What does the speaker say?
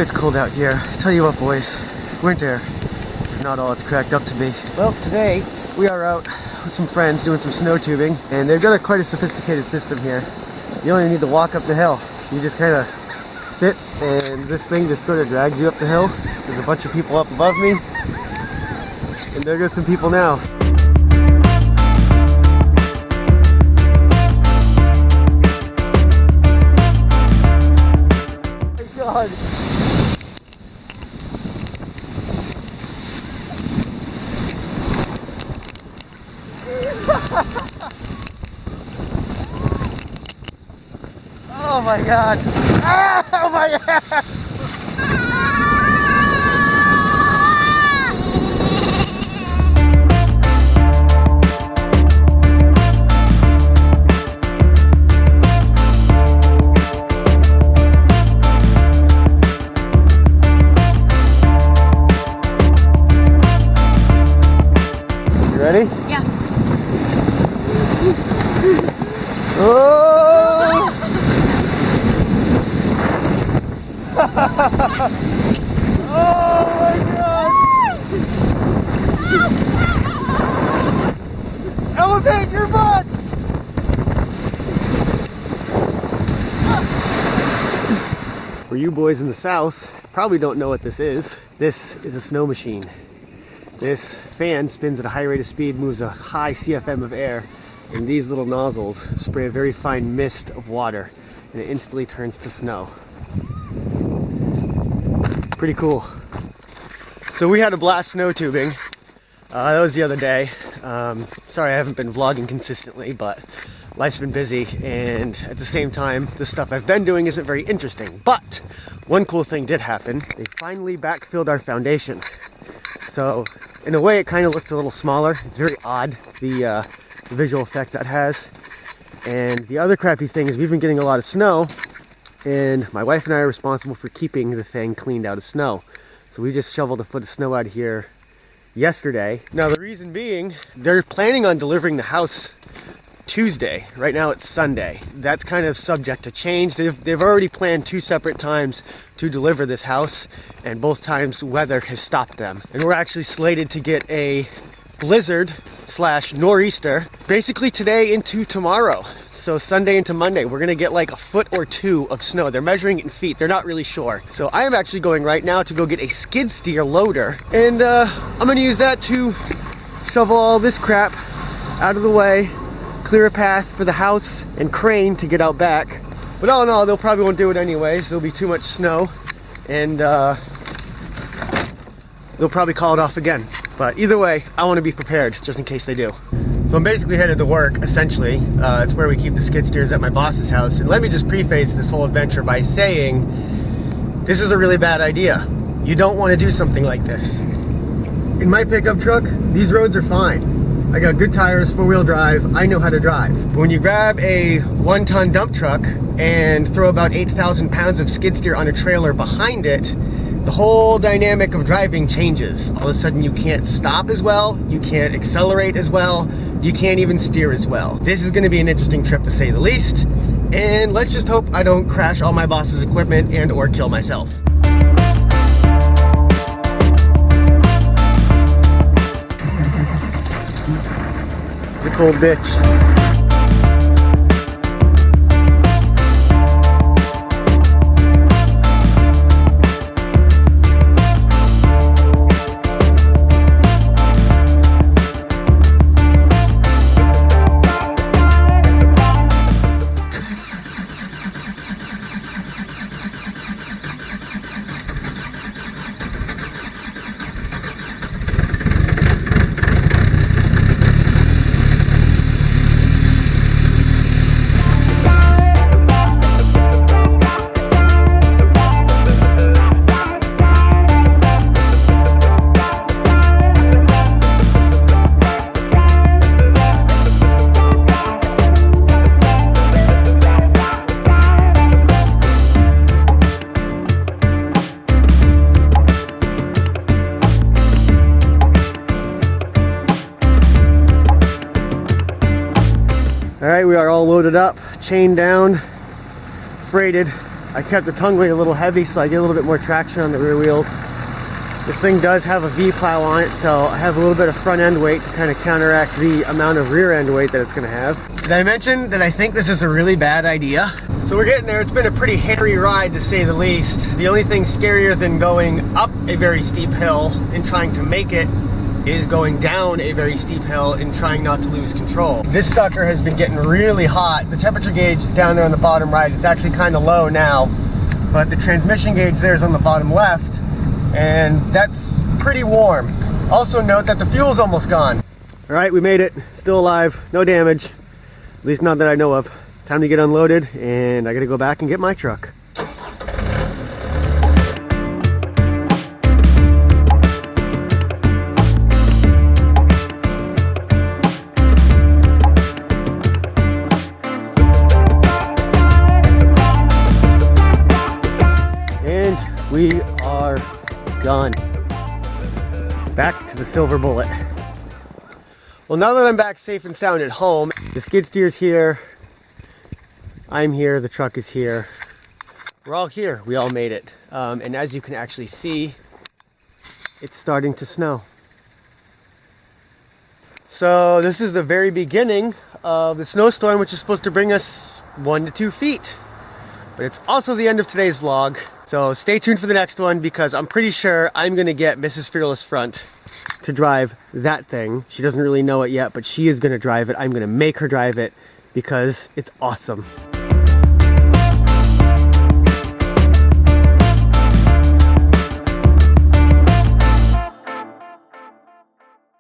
it's cold out here. I tell you what, boys, winter is not all it's cracked up to be. Well, today we are out with some friends doing some snow tubing, and they've got quite a sophisticated system here. You don't even need to walk up the hill. You just kind of sit, and this thing just sort of drags you up the hill. There's a bunch of people up above me, and there goes some people now. God. Oh my God. Oh my ass. Ready? Yeah. Oh! Oh my God! Elevate your butt! For you boys in the south, probably don't know what this is. This is a snow machine. This fan spins at a high rate of speed, moves a high CFM of air, and these little nozzles spray a very fine mist of water, and it instantly turns to snow. Pretty cool. So we had a blast snow tubing. That was the other day. Sorry I haven't been vlogging consistently, but life's been busy, and at the same time, the stuff I've been doing isn't very interesting. But one cool thing did happen. They finally backfilled our foundation. So in a way it kind of looks a little smaller. It's very odd, the visual effect that has. And the other crappy thing is we've been getting a lot of snow, and my wife and I are responsible for keeping the thing cleaned out of snow. So we just shoveled a foot of snow out of here yesterday. Now the reason being, they're planning on delivering the house Tuesday. Right now it's Sunday. That's kind of subject to change. They've already planned 2 separate times to deliver this house, and both times weather has stopped them. And we're actually slated to get a blizzard / nor'easter basically today into tomorrow. So Sunday into Monday, we're gonna get like a foot or 2 of snow. They're measuring it in feet, they're not really sure. So I am actually going right now to go get a skid steer loader, and I'm gonna use that to shovel all this crap out of the way, clear a path for the house and crane to get out back. But all in all, they'll probably won't do it anyways. There'll be too much snow, and they'll probably call it off again. But either way, I want to be prepared just in case they do. So I'm basically headed to work, essentially. It's where we keep the skid steers at my boss's house. And let me just preface this whole adventure by saying, this is a really bad idea. You don't want to do something like this. In my pickup truck, these roads are fine. I got good tires, 4-wheel drive, I know how to drive. But when you grab a 1-ton dump truck and throw about 8,000 pounds of skid steer on a trailer behind it, the whole dynamic of driving changes. All of a sudden you can't stop as well, you can't accelerate as well, you can't even steer as well. This is gonna be an interesting trip to say the least, and let's just hope I don't crash all my boss's equipment and or kill myself. The cold bitch. All right, we are all loaded up, chained down, freighted, I kept the tongue weight a little heavy so I get a little bit more traction on the rear wheels. This thing does have a V-plow on it, so I have a little bit of front end weight to kind of counteract the amount of rear end weight that it's gonna have. Did I mention that I think this is a really bad idea? So we're getting there. It's been a pretty hairy ride, to say the least. The only thing scarier than going up a very steep hill and trying to make it is going down a very steep hill and trying not to lose control. This sucker has been getting really hot. The temperature gauge is down there on the bottom right. It's actually kind of low now, but the transmission gauge there is on the bottom left, and that's pretty warm. Also note that the fuel's almost gone. All right, we made it. Still alive, no damage, at least not that I know of. Time to get unloaded, and I gotta go back and get my truck. And we are done. Back to the silver bullet. Well, now that I'm back safe and sound at home, the skid steer's here, I'm here, the truck is here. We're all here, we all made it. And as you can actually see, it's starting to snow. So this is the very beginning of the snowstorm, which is supposed to bring us 1 to 2 feet. But it's also the end of today's vlog. So stay tuned for the next one, because I'm pretty sure I'm gonna get Mrs. FearlessFront to drive that thing. She doesn't really know it yet, but she is gonna drive it. I'm gonna make her drive it because it's awesome.